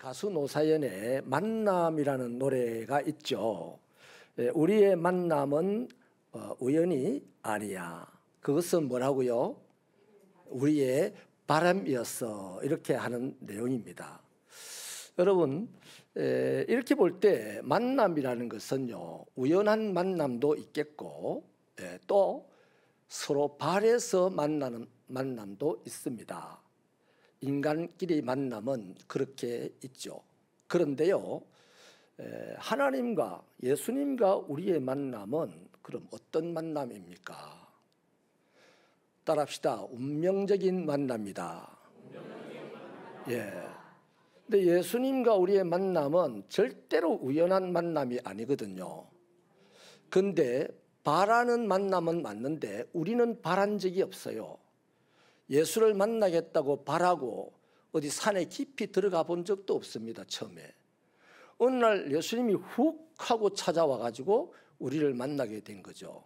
가수 노사연의 만남이라는 노래가 있죠. 우리의 만남은 우연이 아니야. 그것은 뭐라고요? 우리의 바람이었어. 이렇게 하는 내용입니다. 여러분, 이렇게 볼 때 만남이라는 것은요, 우연한 만남도 있겠고 또 서로 바래서 만나는 만남도 있습니다. 인간끼리 만남은 그렇게 있죠. 그런데요, 하나님과 예수님과 우리의 만남은 그럼 어떤 만남입니까? 따라합시다. 운명적인 만남이다. 예. 근데 예수님과 우리의 만남은 절대로 우연한 만남이 아니거든요. 근데 바라는 만남은 맞는데 우리는 바란 적이 없어요. 예수를 만나겠다고 바라고 어디 산에 깊이 들어가 본 적도 없습니다. 처음에 어느 날 예수님이 훅 하고 찾아와 가지고 우리를 만나게 된 거죠.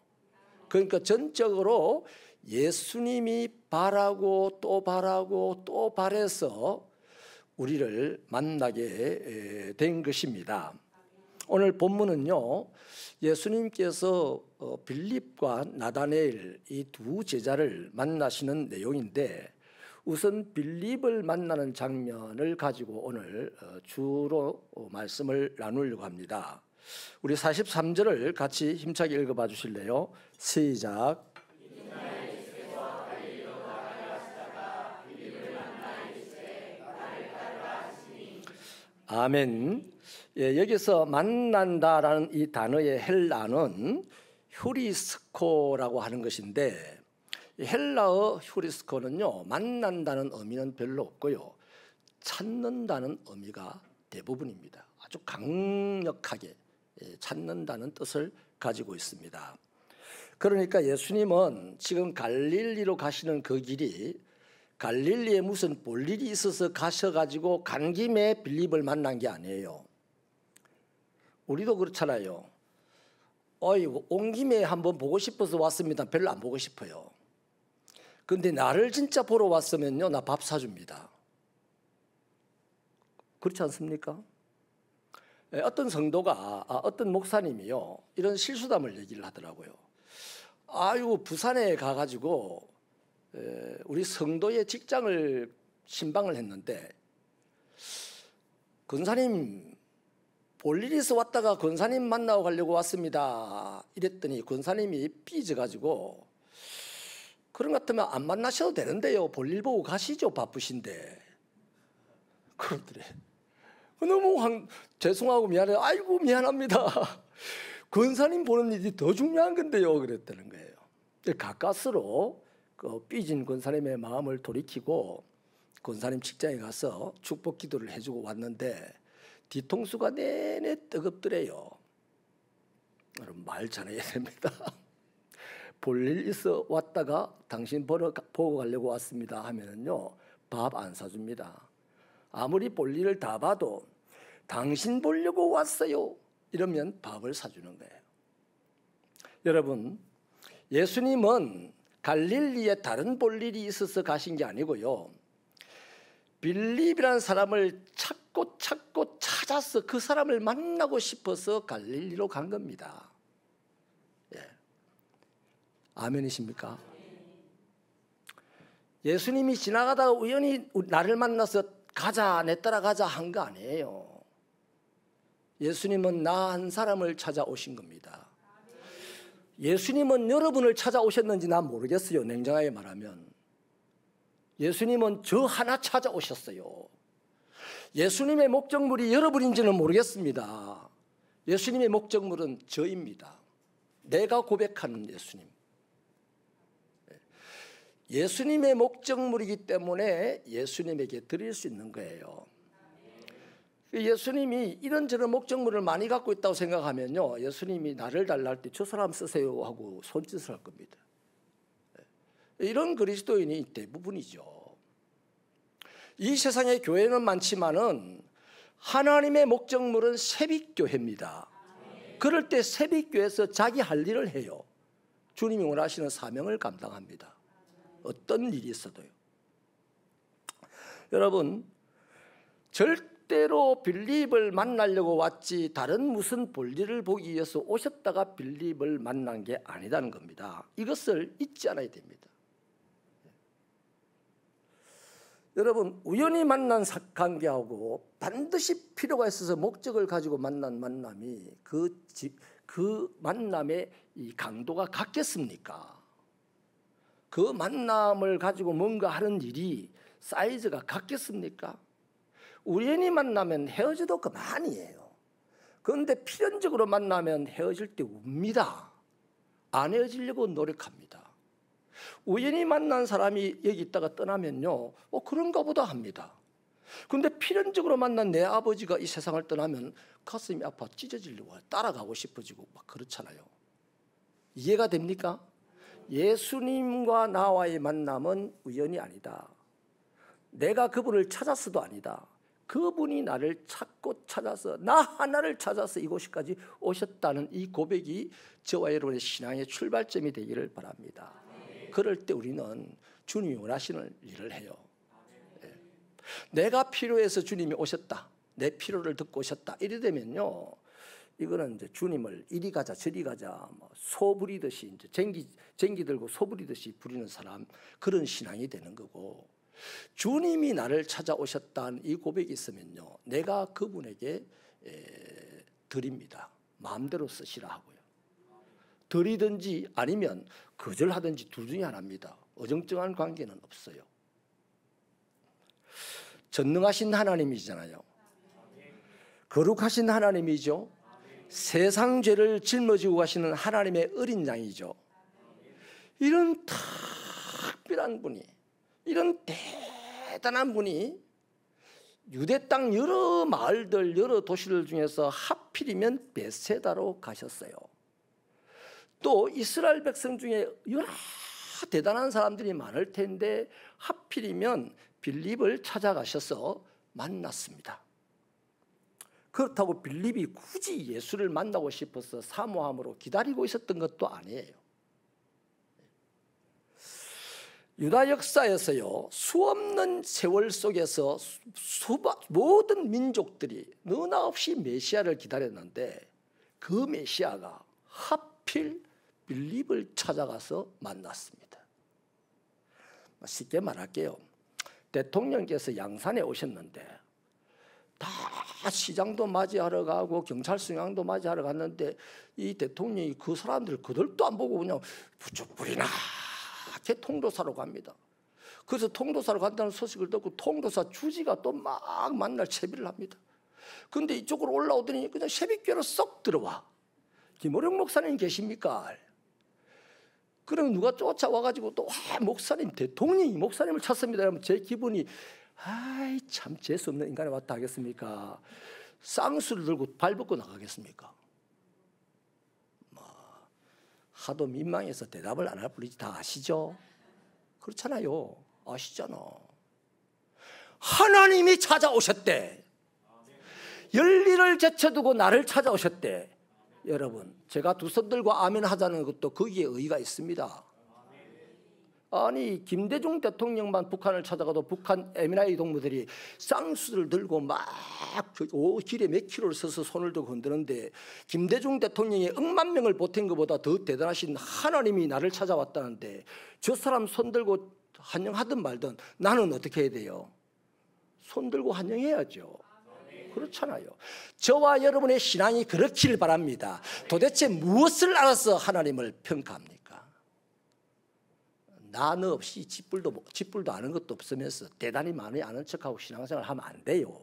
그러니까 전적으로 예수님이 바라고 또 바라고 또 바래서 우리를 만나게 된 것입니다. 오늘 본문은요, 예수님께서 빌립과 나다네일 이 두 제자를 만나시는 내용인데, 우선 빌립을 만나는 장면을 가지고 오늘 주로 말씀을 나누려고 합니다. 우리 43절을 같이 힘차게 읽어봐 주실래요? 시작. 아멘. 예, 여기서 만난다라는 이 단어의 헬라는 휴리스코라고 하는 것인데, 헬라어 휴리스코는요, 만난다는 의미는 별로 없고요, 찾는다는 의미가 대부분입니다. 아주 강력하게 찾는다는 뜻을 가지고 있습니다. 그러니까 예수님은 지금 갈릴리로 가시는 그 길이 갈릴리에 무슨 볼 일이 있어서 가셔가지고 간 김에 빌립을 만난 게 아니에요. 우리도 그렇잖아요. 온 김에 한번 보고 싶어서 왔습니다. 별로 안 보고 싶어요. 근데 나를 진짜 보러 왔으면요, 나 밥 사줍니다. 그렇지 않습니까? 어떤 성도가, 어떤 목사님이요, 이런 실수담을 얘기를 하더라고요. 아이고, 부산에 가가지고 우리 성도의 직장을 신방을 했는데, 권사님 볼 일이 있어 왔다가 권사님 만나고 가려고 왔습니다. 이랬더니 권사님이 삐져가지고, 그런 것 같으면 안 만나셔도 되는데요, 볼 일 보고 가시죠, 바쁘신데. 그러더래. 너무 죄송하고 미안해요. 아이고, 미안합니다. 권사님 보는 일이 더 중요한 건데요, 그랬다는 거예요. 가까스로 그 삐진 권사님의 마음을 돌이키고 권사님 직장에 가서 축복 기도를 해주고 왔는데, 뒤통수가 내내 뜨겁더래요. 여러분, 말 잘해야 됩니다. 볼 일 있어 왔다가 당신 보고 가려고 왔습니다 하면은요, 밥 안 사줍니다. 아무리 볼 일을 다 봐도 당신 보려고 왔어요 이러면 밥을 사주는 거예요. 여러분, 예수님은 갈릴리에 다른 볼 일이 있어서 가신 게 아니고요, 빌립이라는 사람을 찾고 찾아서 그 사람을 만나고 싶어서 갈릴리로 간 겁니다. 예. 아멘이십니까? 예수님이 지나가다가 우연히 나를 만나서 가자, 내 따라가자 한 거 아니에요. 예수님은 나 한 사람을 찾아오신 겁니다. 예수님은 여러분을 찾아오셨는지 난 모르겠어요. 냉정하게 말하면 예수님은 저 하나 찾아오셨어요. 예수님의 목적물이 여러분인지는 모르겠습니다. 예수님의 목적물은 저입니다. 내가 고백하는 예수님. 예수님의 목적물이기 때문에 예수님에게 드릴 수 있는 거예요. 예수님이 이런저런 목적물을 많이 갖고 있다고 생각하면요, 예수님이 나를 달라 할 때 저 사람 쓰세요 하고 손짓을 할 겁니다. 이런 그리스도인이 대부분이죠. 이 세상에 교회는 많지만은 하나님의 목적물은 새빛교회입니다. 그럴 때 새빛교회에서 자기 할 일을 해요. 주님이 원하시는 사명을 감당합니다. 어떤 일이 있어도요. 여러분, 절대 뜻대로 빌립을 만나려고 왔지 다른 무슨 볼일을 보기 위해서 오셨다가 빌립을 만난 게 아니다는 겁니다. 이것을 잊지 않아야 됩니다. 여러분, 우연히 만난 관계하고 반드시 필요가 있어서 목적을 가지고 만난 만남이 그 만남의 이 강도가 같겠습니까? 그 만남을 가지고 뭔가 하는 일이 사이즈가 같겠습니까? 우연히 만나면 헤어져도 그만이에요. 그런데 필연적으로 만나면 헤어질 때 웁니다. 안 헤어지려고 노력합니다. 우연히 만난 사람이 여기 있다가 떠나면요, 그런가 보다 합니다. 그런데 필연적으로 만난 내 아버지가 이 세상을 떠나면 가슴이 아파 찢어지려고 따라가고 싶어지고 막 그렇잖아요. 이해가 됩니까? 예수님과 나와의 만남은 우연이 아니다. 내가 그분을 찾았어도 아니다. 그분이 나를 찾고 찾아서 나 하나를 찾아서 이곳까지 오셨다는 이 고백이 저와 여러분의 신앙의 출발점이 되기를 바랍니다. 그럴 때 우리는 주님이 원하시는 일을 해요. 내가 필요해서 주님이 오셨다. 내 필요를 듣고 오셨다. 이래 되면요, 이거는 이제 주님을 이리 가자 저리 가자 소 부리듯이 이제 쟁기 들고 소 부리듯이 부리는 사람, 그런 신앙이 되는 거고, 주님이 나를 찾아오셨다는 이 고백이 있으면요, 내가 그분에게 드립니다. 마음대로 쓰시라 하고요. 드리든지 아니면 거절하든지 둘 중에 하나입니다. 어정쩡한 관계는 없어요. 전능하신 하나님이잖아요. 거룩하신 하나님이죠. 세상 죄를 짊어지고 가시는 하나님의 어린 양이죠. 이런 특별한 분이, 이런 대단한 분이 유대 땅 여러 마을들, 여러 도시들 중에서 하필이면 베세다로 가셨어요. 또 이스라엘 백성 중에 여러 대단한 사람들이 많을 텐데 하필이면 빌립을 찾아가셔서 만났습니다. 그렇다고 빌립이 굳이 예수를 만나고 싶어서 사모함으로 기다리고 있었던 것도 아니에요. 유다 역사에서요, 수없는 세월 속에서 모든 민족들이 너나 없이 메시아를 기다렸는데 그 메시아가 하필 빌립을 찾아가서 만났습니다. 쉽게 말할게요. 대통령께서 양산에 오셨는데 다 시장도 맞이하러 가고 경찰서장도 맞이하러 갔는데 이 대통령이 그 사람들 그들도 안 보고 그냥 부쩍불이나 이렇게 통도사로 갑니다. 그래서 통도사로 간다는 소식을 듣고 통도사 주지가 또 막 만날 채비를 합니다. 그런데 이쪽으로 올라오더니 그냥 새벽교로 쏙 들어와. 김호령 목사님 계십니까? 그럼 누가 쫓아와가지고 또 목사님, 대통령이 목사님을 찾습니다. 그러면 제 기분이 아이 참 재수없는 인간이 왔다 하겠습니까? 쌍수를 들고 발벗고 나가겠습니까? 하도 민망해서 대답을 안 할 뿐이지 다 아시죠? 그렇잖아요. 아시잖아. 하나님이 찾아오셨대. 열리를 제쳐두고 나를 찾아오셨대. 여러분, 제가 두 손 들고 아멘 하자는 것도 거기에 의의가 있습니다. 아니 김대중 대통령만 북한을 찾아가도 북한 에미라이 동무들이 쌍수를 들고 막 길에 몇 킬로를 서서 손을 들고 흔드는데 김대중 대통령이 100만 명을 보탠 것보다 더 대단하신 하나님이 나를 찾아왔다는데 저 사람 손 들고 환영하든 말든 나는 어떻게 해야 돼요? 손 들고 환영해야죠. 그렇잖아요. 저와 여러분의 신앙이 그렇기를 바랍니다. 도대체 무엇을 알아서 하나님을 평가합니까? 나 너 없이 짓불도 아는 것도 없으면서 대단히 많이 아는 척하고 신앙생활 하면 안 돼요.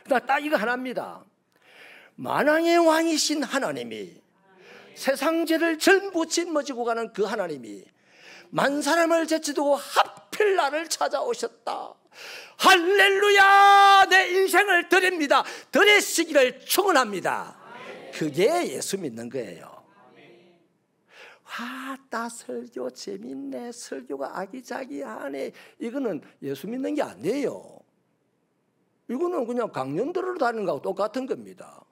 그러니까 딱 이거 하나입니다. 만왕의 왕이신 하나님이 세상 죄를 전부 짊어지고 가는 그 하나님이 만 사람을 제치두고 하필 나를 찾아오셨다. 할렐루야! 내 인생을 드립니다. 드리시기를 축원합니다. 그게 예수 믿는 거예요. 나 설교 재밌네, 설교가 아기자기하네, 이거는 예수 믿는 게 아니에요. 이거는 그냥 강연 들으러 다니는 거하고 똑같은 겁니다.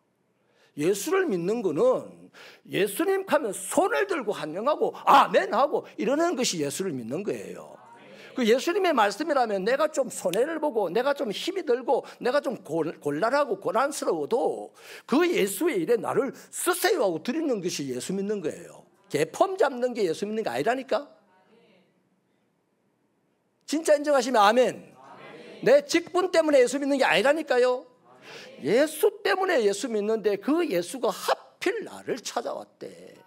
예수를 믿는 거는 예수님 하면 손을 들고 환영하고 아멘하고 이러는 것이 예수를 믿는 거예요. 그 예수님의 말씀이라면 내가 좀 손해를 보고 내가 좀 힘이 들고 내가 좀 곤란하고 고난스러워도 그 예수의 일에 나를 쓰세요 하고 드리는 것이 예수 믿는 거예요. 개폼 잡는 게 예수 믿는 게 아니라니까. 진짜 인정하시면 아멘. 내 직분 때문에 예수 믿는 게 아니라니까요. 예수 때문에 예수 믿는데 그 예수가 하필 나를 찾아왔대.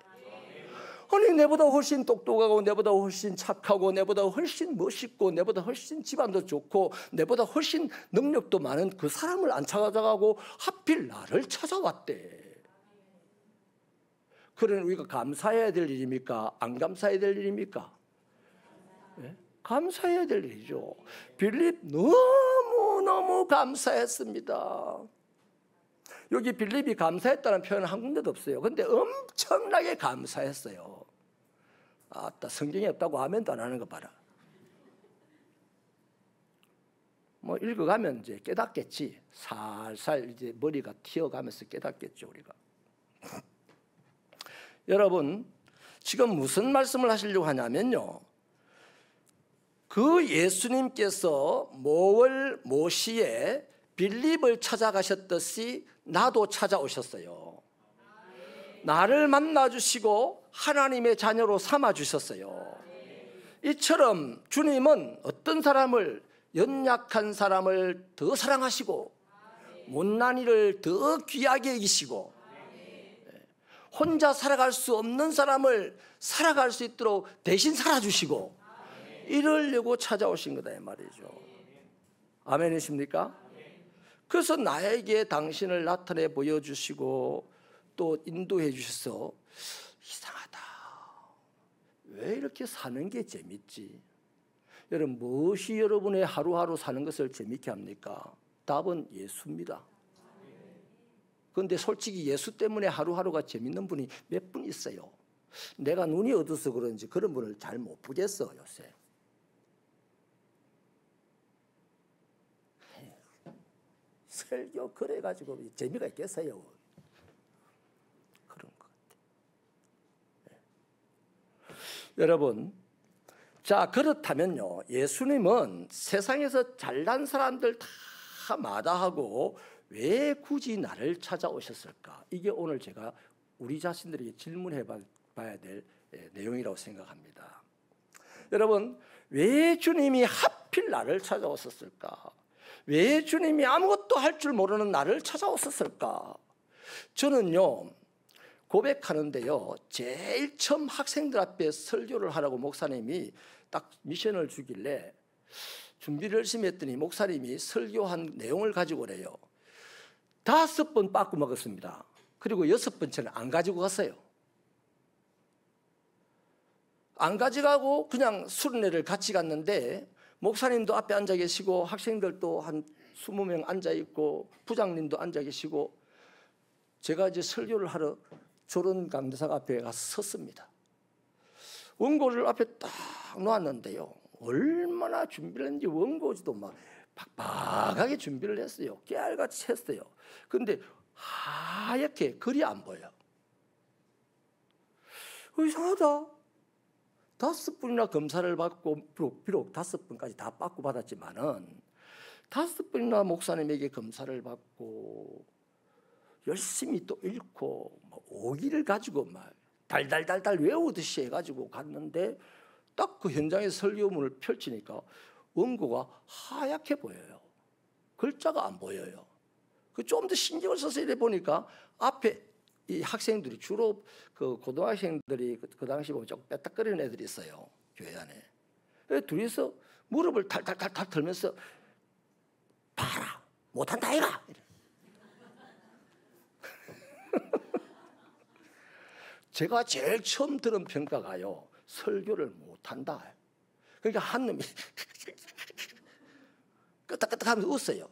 아니 내보다 훨씬 똑똑하고 내보다 훨씬 착하고 내보다 훨씬 멋있고 내보다 훨씬 집안도 좋고 내보다 훨씬 능력도 많은 그 사람을 안 찾아가고 하필 나를 찾아왔대. 그러니 우리가 감사해야 될 일입니까? 안 감사해야 될 일입니까? 네? 감사해야 될 일이죠. 빌립 너무너무 감사했습니다. 여기 빌립이 감사했다는 표현은 한 군데도 없어요. 그런데 엄청나게 감사했어요. 아따, 성경에 없다고 아멘도 안 하는 거 봐라. 뭐 읽어가면 이제 깨닫겠지. 살살 이제 머리가 튀어가면서 깨닫겠죠, 우리가. 여러분, 지금 무슨 말씀을 하시려고 하냐면요. 그 예수님께서 모월 모시에 빌립을 찾아가셨듯이 나도 찾아오셨어요. 나를 만나주시고 하나님의 자녀로 삼아주셨어요. 이처럼 주님은 어떤 사람을, 연약한 사람을 더 사랑하시고 못난 이를 더 귀하게 여기시고 혼자 살아갈 수 없는 사람을 살아갈 수 있도록 대신 살아주시고 이러려고 찾아오신 거다 이 말이죠. 아멘이십니까? 그래서 나에게 당신을 나타내 보여주시고 또 인도해 주셔서 이상하다. 왜 이렇게 사는 게 재밌지? 여러분, 무엇이 여러분의 하루하루 사는 것을 재밌게 합니까? 답은 예수입니다. 그런데 솔직히 예수 때문에 하루하루가 재밌는 분이 몇 분 있어요. 내가 눈이 어두워서 그런지 그런 분을 잘 못 보겠어 요새. 설교 그래가지고 재미가 있겠어요. 그런 것 같아요. 여러분, 자 그렇다면요, 예수님은 세상에서 잘난 사람들 다 마다하고 왜 굳이 나를 찾아오셨을까? 이게 오늘 제가 우리 자신들에게 질문해 봐야 될 내용이라고 생각합니다. 여러분, 왜 주님이 하필 나를 찾아오셨을까? 왜 주님이 아무것도 할 줄 모르는 나를 찾아오셨을까? 저는요, 고백하는데요, 제일 처음 학생들 앞에 설교를 하라고 목사님이 딱 미션을 주길래 준비를 열심히 했더니 목사님이 설교한 내용을 가지고 오래요. 5번 빠꾸 먹었습니다. 그리고 6번째는 안 가지고 갔어요. 안 가져가고 그냥 수련회를 같이 갔는데 목사님도 앞에 앉아 계시고 학생들도 한 20명 앉아 있고 부장님도 앉아 계시고 제가 이제 설교를 하러 조론 강대사가 앞에 가서 섰습니다. 원고를 앞에 딱 놓았는데요, 얼마나 준비를 했는지 원고지도 막 빡빡하게 준비를 했어요. 깨알같이 했어요. 그런데 하얗게 글이 안 보여. 이상하다. 5번이나 검사를 받고 비록 5번까지 다 빠꾸 받았지만은 5번이나 목사님에게 검사를 받고 열심히 또 읽고 뭐 오기를 가지고 막 달달달달 외우듯이 해가지고 갔는데 딱 그 현장에 설교문을 펼치니까 원고가 하얗게 보여요. 글자가 안 보여요. 그 좀 더 신경을 써서 이래 보니까 앞에 이 학생들이 주로 그 고등학생들이 그 당시 보면 조금 빼딱거리는 애들이 있어요, 교회 안에. 둘이서 무릎을 탈탈탈탈 털면서 봐라, 못한다 아이가. 제가 제일 처음 들은 평가가요, 설교를 못한다. 그러니까 한 놈이 끄덕끄덕하면서 웃어요.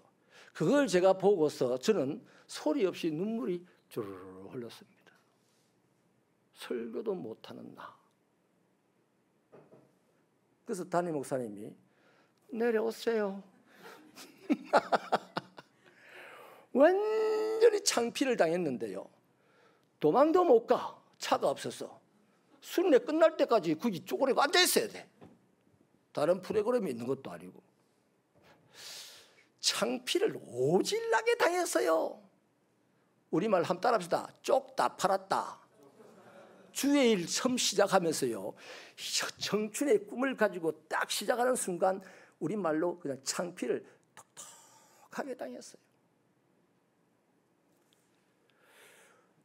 그걸 제가 보고서 저는 소리 없이 눈물이 주르르 흘렀습니다. 설교도 못하는 나. 그래서 담임 목사님이 내려오세요. 완전히 창피를 당했는데요, 도망도 못 가. 차가 없어서 수련회 끝날 때까지 거기 쪼그리고 앉아 있어야 돼. 다른 프로그램이 있는 것도 아니고 창피를 오질나게 당했어요. 우리말 한번 따라합시다. 쪽다 팔았다. 주의 일 처음 시작하면서요, 청춘의 꿈을 가지고 딱 시작하는 순간 우리말로 그냥 창피를 톡톡하게 당했어요.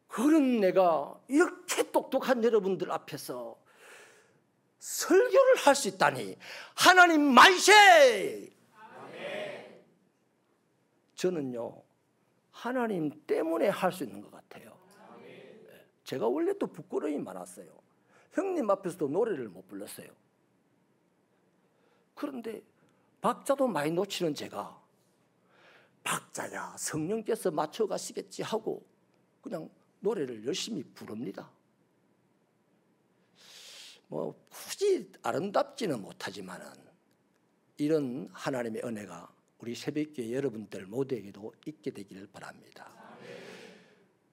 그런 내가 이렇게 똑똑한 여러분들 앞에서 설교를 할 수 있다니 하나님 만세! 저는요, 하나님 때문에 할 수 있는 것 같아요. 제가 원래 또 부끄러움이 많았어요. 형님 앞에서도 노래를 못 불렀어요. 그런데 박자도 많이 놓치는 제가 박자야 성령께서 맞춰가시겠지 하고 그냥 노래를 열심히 부릅니다. 뭐 굳이 아름답지는 못하지만은 이런 하나님의 은혜가 우리 새벽교회 여러분들 모두에게도 있게 되기를 바랍니다.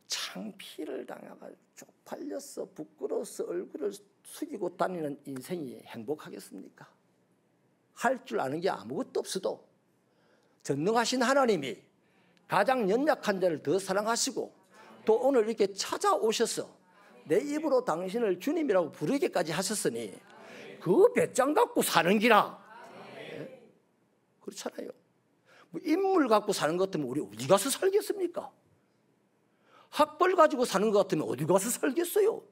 창피를 당하고 쪽팔려서 부끄러워서 얼굴을 숙이고 다니는 인생이 행복하겠습니까? 할 줄 아는 게 아무것도 없어도 전능하신 하나님이 가장 연약한 자를 더 사랑하시고 또 오늘 이렇게 찾아오셔서 내 입으로 당신을 주님이라고 부르기까지 하셨으니 그 배짱 갖고 사는 기라. 네? 그렇잖아요. 뭐 인물 갖고 사는 것 같으면 우리 어디 가서 살겠습니까? 학벌 가지고 사는 것 같으면 어디 가서 살겠어요?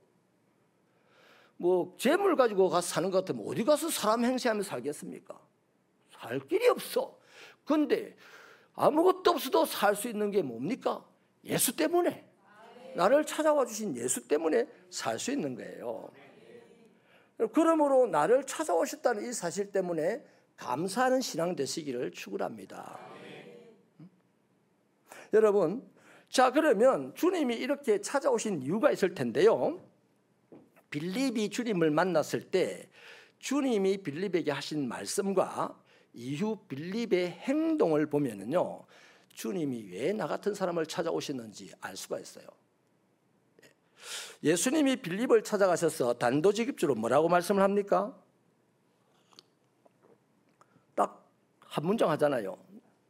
뭐 재물 가지고 가서 사는 것 같으면 어디 가서 사람 행세하며 살겠습니까? 살 길이 없어. 그런데 아무것도 없어도 살 수 있는 게 뭡니까? 예수 때문에. 나를 찾아와 주신 예수 때문에 살 수 있는 거예요. 그러므로 나를 찾아오셨다는 이 사실 때문에 감사하는 신앙 되시기를 축원합니다. 여러분, 자 그러면 주님이 이렇게 찾아오신 이유가 있을 텐데요. 빌립이 주님을 만났을 때 주님이 빌립에게 하신 말씀과 이후 빌립의 행동을 보면은요, 주님이 왜 나 같은 사람을 찾아오셨는지 알 수가 있어요. 예수님이 빌립을 찾아가셔서 단도직입적으로 뭐라고 말씀을 합니까? 딱 한 문장 하잖아요.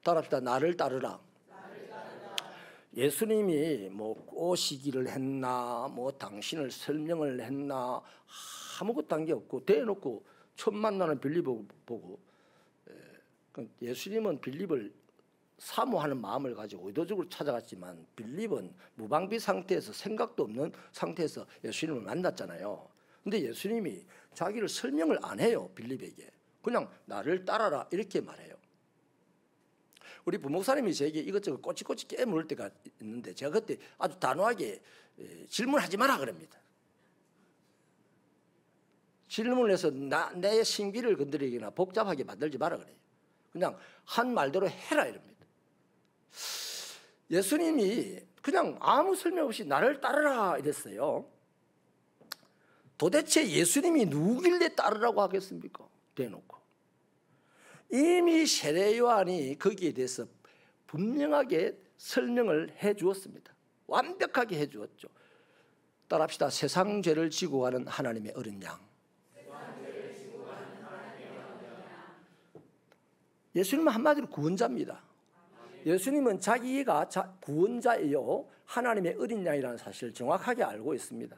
따라합시다. 나를 따르라. 예수님이 뭐 꼬시기를 했나 뭐 당신을 설명을 했나 아무것도 한 게 없고 대놓고 처음 만나는 빌립을 보고, 예수님은 빌립을 사모하는 마음을 가지고 의도적으로 찾아갔지만 빌립은 무방비 상태에서 생각도 없는 상태에서 예수님을 만났잖아요. 근데 예수님이 자기를 설명을 안 해요. 빌립에게 그냥 나를 따라라 이렇게 말해요. 우리 부목사님이 저에게 이것저것 꼬치꼬치 깨물을 때가 있는데 제가 그때 아주 단호하게 질문하지 마라 그럽니다. 질문을 해서 내 신기를 건드리거나 복잡하게 만들지 마라 그래요. 그냥 한 말대로 해라 이럽니다. 예수님이 그냥 아무 설명 없이 나를 따르라 이랬어요. 도대체 예수님이 누구길래 따르라고 하겠습니까? 대놓고. 이미 세례 요한이 거기에 대해서 분명하게 설명을 해 주었습니다. 완벽하게 해 주었죠. 따라합시다. 세상 죄를 지고 가는 하나님의 어린 양. 예수님은 한마디로 구원자입니다. 예수님은 자기가 구원자이요 하나님의 어린 양이라는 사실을 정확하게 알고 있습니다.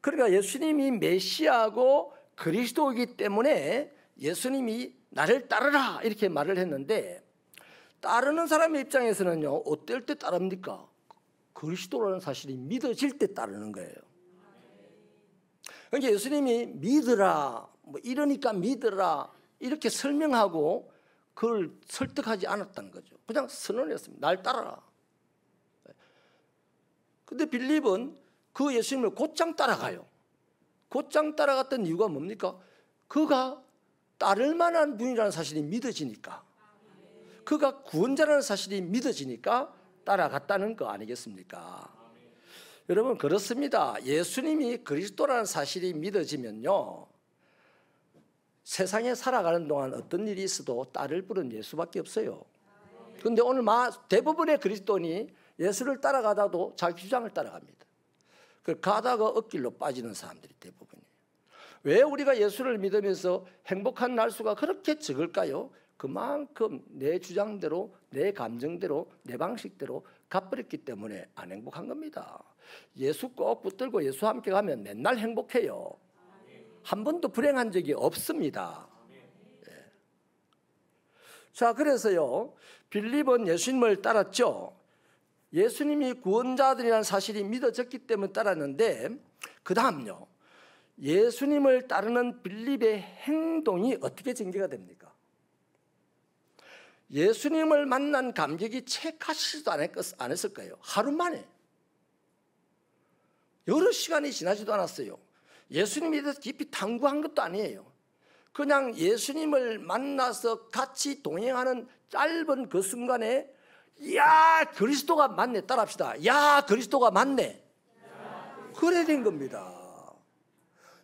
그러니까 예수님이 메시아고 그리스도이기 때문에 예수님이 나를 따르라 이렇게 말을 했는데, 따르는 사람의 입장에서는요 어떨 때 따릅니까? 그리스도라는 사실이 믿어질 때 따르는 거예요. 그러니까 예수님이 믿으라 뭐 이러니까 믿으라 이렇게 설명하고 그걸 설득하지 않았다는 거죠. 그냥 선언했습니다. 날 따라라. 근데 빌립은 그 예수님을 곧장 따라가요. 곧장 따라갔던 이유가 뭡니까? 그가 따를 만한 분이라는 사실이 믿어지니까, 그가 구원자라는 사실이 믿어지니까 따라갔다는 거 아니겠습니까? 여러분 그렇습니다. 예수님이 그리스도라는 사실이 믿어지면요 세상에 살아가는 동안 어떤 일이 있어도 따를 분은 예수밖에 없어요. 그런데 오늘 대부분의 그리스도인이 예수를 따라가다도 자기 주장을 따라갑니다. 가다가 엇길로 빠지는 사람들이 대부분이에요. 왜 우리가 예수를 믿으면서 행복한 날수가 그렇게 적을까요? 그만큼 내 주장대로, 내 감정대로, 내 방식대로 가버렸기 때문에 안 행복한 겁니다. 예수 꼭 붙들고 예수 함께 가면 맨날 행복해요. 한 번도 불행한 적이 없습니다. 예. 자, 그래서요, 빌립은 예수님을 따랐죠. 예수님이 구원자들이라는 사실이 믿어졌기 때문에 따랐는데, 그 다음요, 예수님을 따르는 빌립의 행동이 어떻게 전개가 됩니까? 예수님을 만난 감격이 체크하시지도 않았을 거예요. 하루 만에. 여러 시간이 지나지도 않았어요. 예수님에 대해서 깊이 탐구한 것도 아니에요. 그냥 예수님을 만나서 같이 동행하는 짧은 그 순간에 야, 그리스도가 맞네, 따라합시다. 야, 그리스도가 맞네. 그래 된 겁니다.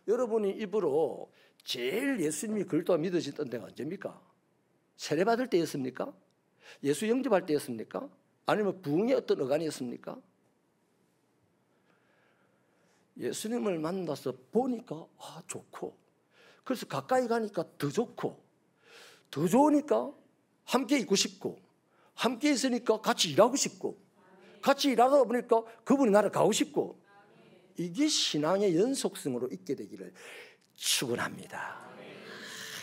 여러분이 입으로 제일 예수님이 그리스도가 믿어지던 데가 언제입니까? 세례받을 때였습니까? 예수 영접할 때였습니까? 아니면 부흥의 어떤 어간이었습니까? 예수님을 만나서 보니까 좋고, 그래서 가까이 가니까 더 좋고, 더 좋으니까 함께 있고 싶고, 함께 있으니까 같이 일하고 싶고, 같이 일하다 보니까 그분이 나를 가고 싶고, 이게 신앙의 연속성으로 있게 되기를 축원합니다.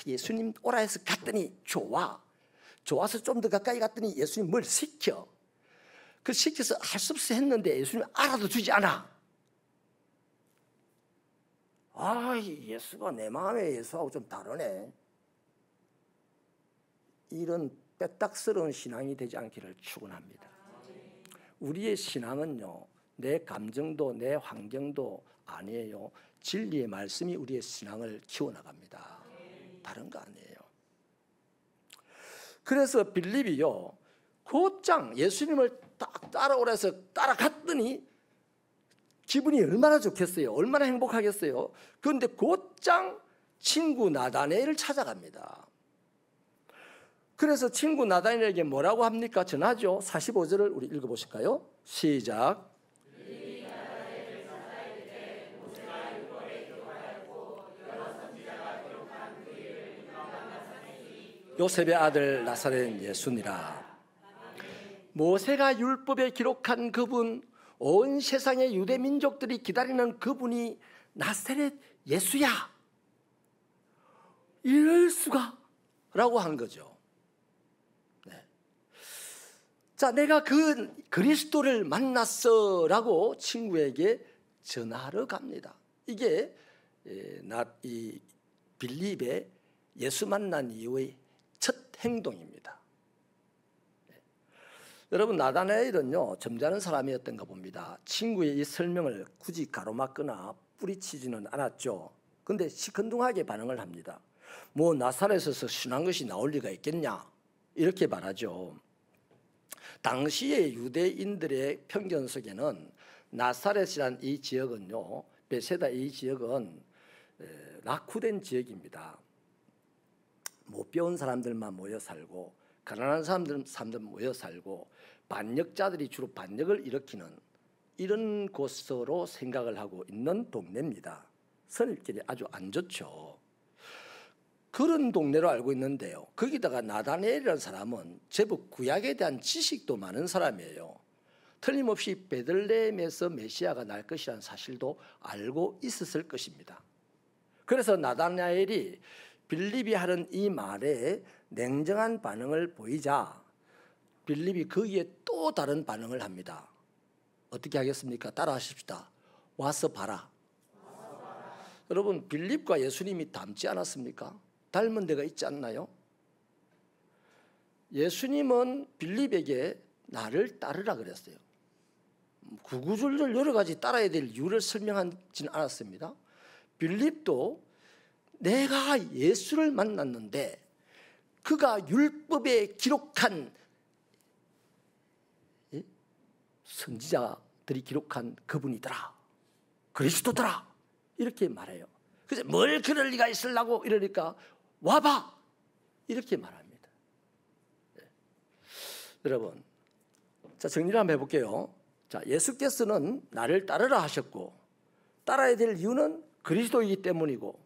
예수님 오라 해서 갔더니 좋아서 좀 더 가까이 갔더니 예수님 뭘 시켜. 그 시켜서 할 수 없이 했는데 예수님 알아도 주지 않아. 예수가 내 마음의 예수하고 좀 다르네. 이런 빼딱스러운 신앙이 되지 않기를 축원합니다. 우리의 신앙은요, 내 감정도 내 환경도 아니에요. 진리의 말씀이 우리의 신앙을 키워나갑니다. 다른 거 아니에요. 그래서 빌립이요, 곧장 예수님을 딱 따라오라 해서 따라갔더니 기분이 얼마나 좋겠어요. 얼마나 행복하겠어요. 그런데 곧장 친구 나다네엘을 찾아갑니다. 그래서 친구 나다네엘에게 뭐라고 합니까? 전하죠. 45절을 우리 읽어보실까요? 시작. 요셉의 아들 나사렛 예수니라. 모세가 율법에 기록한 그분, 온 세상의 유대 민족들이 기다리는 그분이 나사렛 예수야. 이럴 수가 라고 한 거죠. 네. 자, 내가 그 그리스도를 만났어 라고 친구에게 전하러 갑니다. 이게 이 빌립의 예수 만난 이후의 첫 행동입니다. 네. 여러분, 나다나엘은요, 점잖은 사람이었던가 봅니다. 친구의 이 설명을 굳이 가로막거나 뿌리치지는 않았죠. 그런데 시큰둥하게 반응을 합니다. 뭐 나사렛에서 순한 것이 나올 리가 있겠냐, 이렇게 말하죠. 당시의 유대인들의 편견 속에는 나사렛이란 이 지역은요, 베세다 이 지역은 낙후된 지역입니다. 못 배운 사람들만 모여 살고, 가난한 사람들 모여 살고, 반역자들이 주로 반역을 일으키는 이런 곳으로 생각을 하고 있는 동네입니다. 선입견이 아주 안 좋죠. 그런 동네로 알고 있는데요, 거기다가 나다니엘이라는 사람은 제법 구약에 대한 지식도 많은 사람이에요. 틀림없이 베들레헴에서 메시아가 날 것이라는 사실도 알고 있었을 것입니다. 그래서 나다나엘이 빌립이 하는 이 말에 냉정한 반응을 보이자 빌립이 거기에 또 다른 반응을 합니다. 어떻게 하겠습니까? 따라하십시다. 와서 봐라. 여러분, 빌립과 예수님이 닮지 않았습니까? 닮은 데가 있지 않나요? 예수님은 빌립에게 나를 따르라 그랬어요. 구구절절 여러 가지 따라야 될 이유를 설명하지는 않았습니다. 빌립도 내가 예수를 만났는데 그가 율법에 기록한 선지자들이 기록한 그분이더라, 그리스도더라, 이렇게 말해요. 그래서 뭘 그럴 리가 있으려고 이러니까 와봐, 이렇게 말합니다. 네. 여러분, 자, 정리를 한번 해볼게요. 자, 예수께서는 나를 따르라 하셨고, 따라야 될 이유는 그리스도이기 때문이고,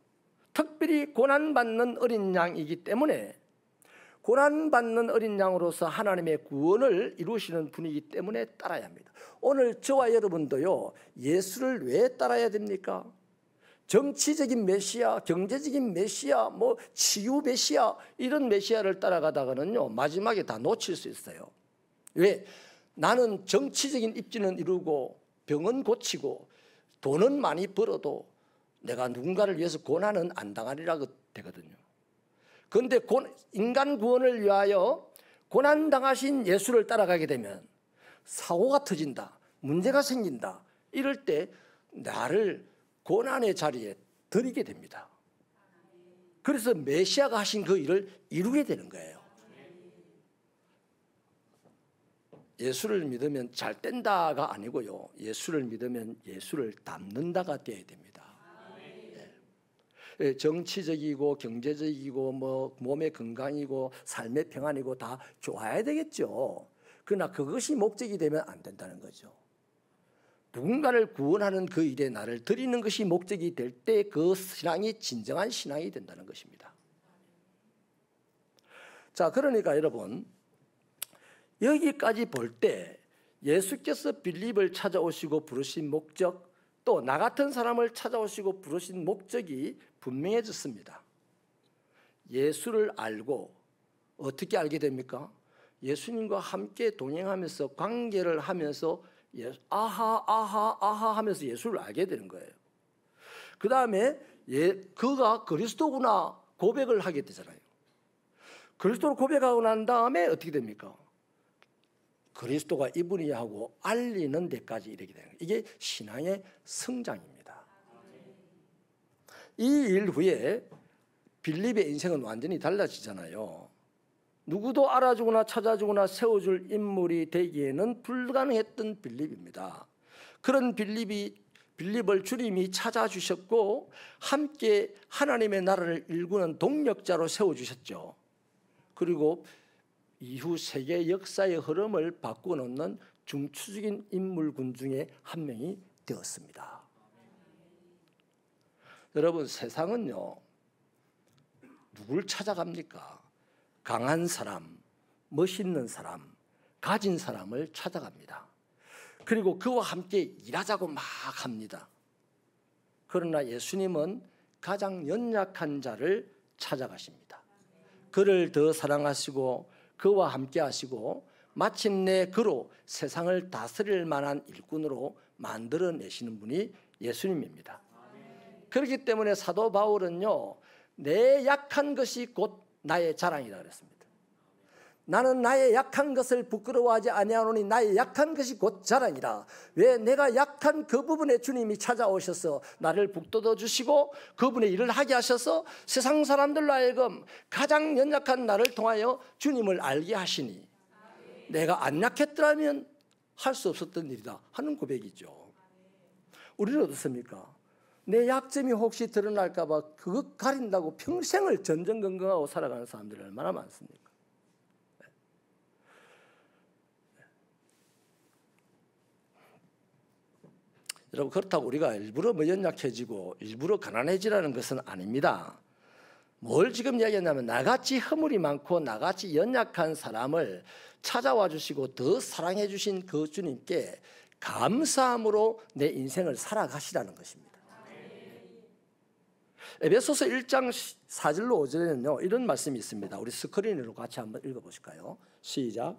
특별히 고난받는 어린 양이기 때문에 고난받는 어린 양으로서 하나님의 구원을 이루시는 분이기 때문에 따라야 합니다. 오늘 저와 여러분도요, 예수를 왜 따라야 됩니까? 정치적인 메시아, 경제적인 메시아, 치유 메시아, 이런 메시아를 따라가다가는요, 마지막에 다 놓칠 수 있어요. 왜? 나는 정치적인 입지는 이루고 병은 고치고 돈은 많이 벌어도 내가 누군가를 위해서 고난은 안 당하리라 되거든요. 그런데 인간 구원을 위하여 고난당하신 예수를 따라가게 되면 사고가 터진다, 문제가 생긴다, 이럴 때 나를 고난의 자리에 들이게 됩니다. 그래서 메시아가 하신 그 일을 이루게 되는 거예요. 예수를 믿으면 잘 된다가 아니고요, 예수를 믿으면 예수를 닮는다가 되어야 됩니다. 정치적이고 경제적이고 몸의 건강이고 삶의 평안이고 다 좋아야 되겠죠. 그러나 그것이 목적이 되면 안 된다는 거죠. 누군가를 구원하는 그 일에 나를 드리는 것이 목적이 될 때 그 신앙이 진정한 신앙이 된다는 것입니다. 자, 그러니까 여러분, 여기까지 볼 때 예수께서 빌립을 찾아오시고 부르신 목적, 또 나 같은 사람을 찾아오시고 부르신 목적이 분명해졌습니다. 예수를 알고 어떻게 알게 됩니까? 예수님과 함께 동행하면서 관계를 하면서 아하 하면서 예수를 알게 되는 거예요. 그 다음에 그가 그리스도구나 고백을 하게 되잖아요. 그리스도를 고백하고 난 다음에 어떻게 됩니까? 그리스도가 이분이야 하고 알리는 데까지 이르게 되는 거예요. 이게 신앙의 성장입니다. 이 일 후에 빌립의 인생은 완전히 달라지잖아요. 누구도 알아주거나 찾아주거나 세워줄 인물이 되기에는 불가능했던 빌립입니다. 그런 빌립을 주님이 찾아주셨고 함께 하나님의 나라를 일구는 동력자로 세워주셨죠. 그리고 이후 세계 역사의 흐름을 바꿔놓는 중추적인 인물군 중에 한 명이 되었습니다. 여러분, 세상은요, 누굴 찾아갑니까? 강한 사람, 멋있는 사람, 가진 사람을 찾아갑니다. 그리고 그와 함께 일하자고 막 합니다. 그러나 예수님은 가장 연약한 자를 찾아가십니다. 그를 더 사랑하시고 그와 함께 하시고 마침내 그로 세상을 다스릴 만한 일꾼으로 만들어내시는 분이 예수님입니다. 그렇기 때문에 사도 바울은요, 내 약한 것이 곧 나의 자랑이라 그랬습니다. 나는 나의 약한 것을 부끄러워하지 아니하노니 나의 약한 것이 곧 자랑이라. 왜? 내가 약한 그 부분에 주님이 찾아오셔서 나를 북돋워 주시고 그분의 일을 하게 하셔서 세상 사람들로 하여금 가장 연약한 나를 통하여 주님을 알게 하시니 내가 안 약했더라면 할 수 없었던 일이다 하는 고백이죠. 우리는 어떻습니까? 내 약점이 혹시 드러날까 봐 그거 가린다고 평생을 전전긍긍하고 살아가는 사람들이 얼마나 많습니까? 여러분, 그렇다고 우리가 일부러 연약해지고 일부러 가난해지라는 것은 아닙니다. 뭘 지금 이야기했냐면 나같이 허물이 많고 나같이 연약한 사람을 찾아와 주시고 더 사랑해 주신 그 주님께 감사함으로 내 인생을 살아가시라는 것입니다. 에베소서 1장 4절로 5절에는요 이런 말씀이 있습니다. 우리 스크린으로 같이 한번 읽어보실까요? 시작.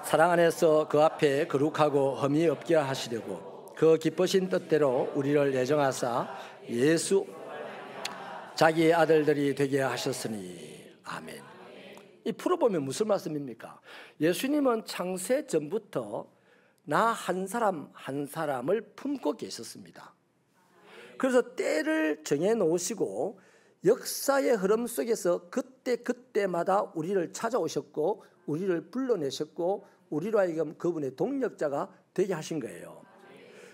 사랑 안에서 그 앞에 거룩하고 흠이 없게 하시려고 그 기쁘신 뜻대로 우리를 예정하사 예수 자기의 아들들이 되게 하셨으니 아멘. 이 풀어보면 무슨 말씀입니까? 예수님은 창세 전부터 나 한 사람 한 사람을 품고 계셨습니다. 그래서 때를 정해 놓으시고 역사의 흐름 속에서 그때마다 우리를 찾아오셨고 우리를 불러내셨고 우리로 하여금 그분의 동력자가 되게 하신 거예요.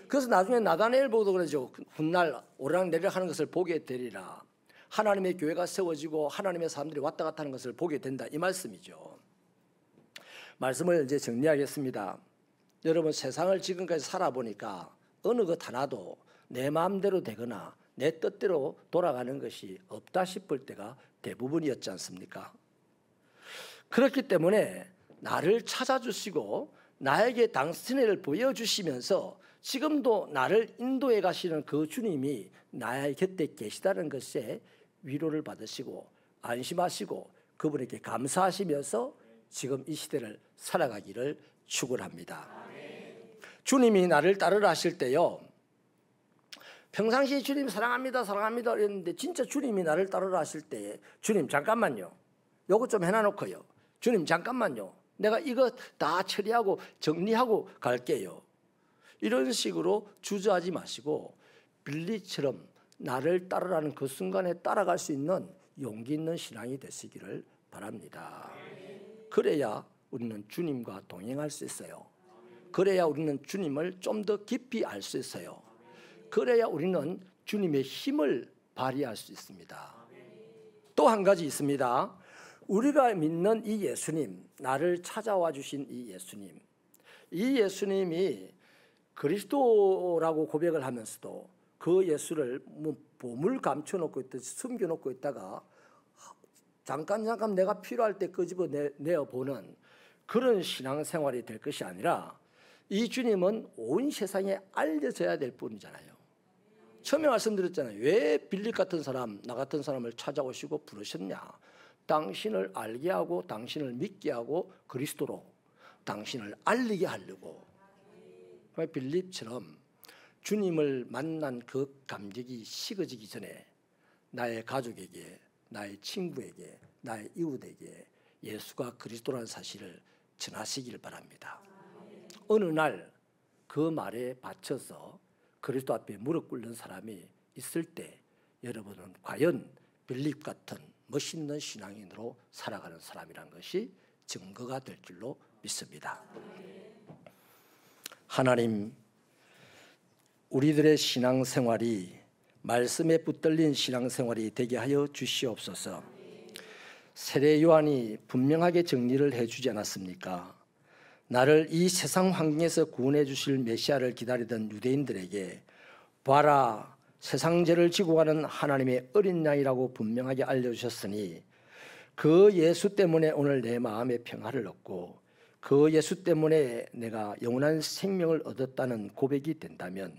그래서 나중에 나다나엘 보고도 그러죠. 훗날 오르락내리락 하는 것을 보게 되리라. 하나님의 교회가 세워지고 하나님의 사람들이 왔다 갔다 하는 것을 보게 된다, 이 말씀이죠. 말씀을 이제 정리하겠습니다. 여러분, 세상을 지금까지 살아보니까 어느 것 하나도 내 마음대로 되거나 내 뜻대로 돌아가는 것이 없다 싶을 때가 대부분이었지 않습니까? 그렇기 때문에 나를 찾아주시고 나에게 당신을 보여주시면서 지금도 나를 인도해 가시는 그 주님이 나의 곁에 계시다는 것에 위로를 받으시고 안심하시고 그분에게 감사하시면서 지금 이 시대를 살아가기를 축원합니다. 주님이 나를 따르라 하실 때요, 평상시에 주님 사랑합니다 사랑합니다 이랬는데 진짜 주님이 나를 따르라 하실 때 주님 잠깐만요, 요거 좀 해놔놓고요, 주님 잠깐만요, 내가 이거 다 처리하고 정리하고 갈게요, 이런 식으로 주저하지 마시고 빌리처럼 나를 따르라는 그 순간에 따라갈 수 있는 용기 있는 신앙이 되시기를 바랍니다. 그래야 우리는 주님과 동행할 수 있어요. 그래야 우리는 주님을 좀 더 깊이 알 수 있어요. 그래야 우리는 주님의 힘을 발휘할 수 있습니다. 또 한 가지 있습니다. 우리가 믿는 이 예수님, 나를 찾아와 주신 이 예수님, 이 예수님이 그리스도라고 고백을 하면서도 그 예수를 뭐 보물 감춰놓고 있듯이 숨겨놓고 있다가 잠깐 내가 필요할 때 끄집어내어 보는 그런 신앙생활이 될 것이 아니라 이 주님은 온 세상에 알려져야 될 분이잖아요. 처음에 말씀드렸잖아요. 왜 빌립 같은 사람, 나 같은 사람을 찾아오시고 부르셨냐. 당신을 알게 하고 당신을 믿게 하고 그리스도로 당신을 알리게 하려고. 빌립처럼 주님을 만난 그 감격이 식어지기 전에 나의 가족에게, 나의 친구에게, 나의 이웃에게 예수가 그리스도라는 사실을 전하시길 바랍니다. 어느 날 그 말에 받쳐서 그리스도 앞에 무릎 꿇는 사람이 있을 때 여러분은 과연 빌립 같은 멋있는 신앙인으로 살아가는 사람이란 것이 증거가 될 줄로 믿습니다. 하나님, 우리들의 신앙생활이 말씀에 붙들린 신앙생활이 되게 하여 주시옵소서. 세례 요한이 분명하게 정리를 해주지 않았습니까? 나를 이 세상 환경에서 구원해 주실 메시아를 기다리던 유대인들에게 봐라, 세상 죄를 지고 가는 하나님의 어린 양이라고 분명하게 알려주셨으니 그 예수 때문에 오늘 내 마음에 평화를 얻고 그 예수 때문에 내가 영원한 생명을 얻었다는 고백이 된다면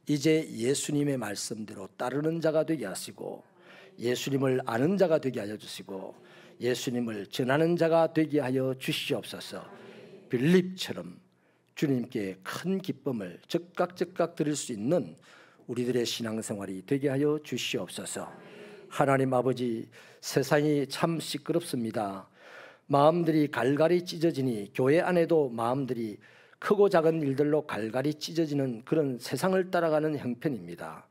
이제 예수님의 말씀대로 따르는 자가 되게 하시고 예수님을 아는 자가 되게 하여 주시고 예수님을 전하는 자가 되게 하여 주시옵소서. 빌립처럼 주님께 큰 기쁨을 즉각 드릴 수 있는 우리들의 신앙생활이 되게 하여 주시옵소서. 하나님 아버지, 세상이 참 시끄럽습니다. 마음들이 갈갈이 찢어지니 교회 안에도 마음들이 크고 작은 일들로 갈갈이 찢어지는 그런 세상을 따라가는 형편입니다.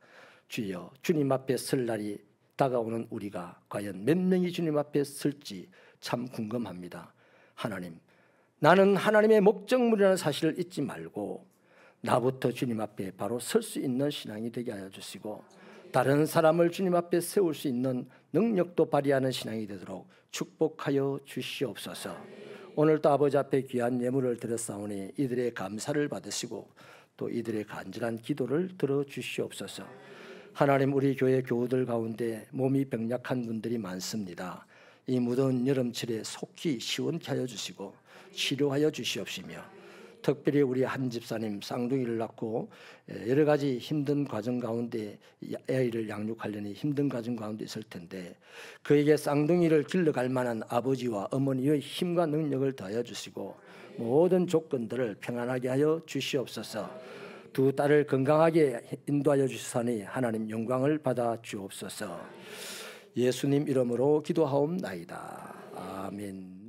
주여, 주님 앞에 설 날이 다가오는 우리가 과연 몇 명이 주님 앞에 설지 참 궁금합니다. 하나님, 나는 하나님의 목적물이라는 사실을 잊지 말고 나부터 주님 앞에 바로 설 수 있는 신앙이 되게 하여 주시고 다른 사람을 주님 앞에 세울 수 있는 능력도 발휘하는 신앙이 되도록 축복하여 주시옵소서. 오늘도 아버지 앞에 귀한 예물을 드렸사오니 이들의 감사를 받으시고 또 이들의 간절한 기도를 들어주시옵소서. 하나님, 우리 교회 교우들 가운데 몸이 병약한 분들이 많습니다. 이 무더운 여름철에 속히 시원케 하여 주시고 치료하여 주시옵시며 특별히 우리 한 집사님 쌍둥이를 낳고 여러 가지 힘든 과정 가운데 아이를 양육하려니 힘든 과정 가운데 있을 텐데 그에게 쌍둥이를 길러갈 만한 아버지와 어머니의 힘과 능력을 더하여 주시고 모든 조건들을 평안하게 하여 주시옵소서. 두 딸을 건강하게 인도하여 주시사니 하나님 영광을 받아 주옵소서. 예수님 이름으로 기도하옵나이다. 아멘.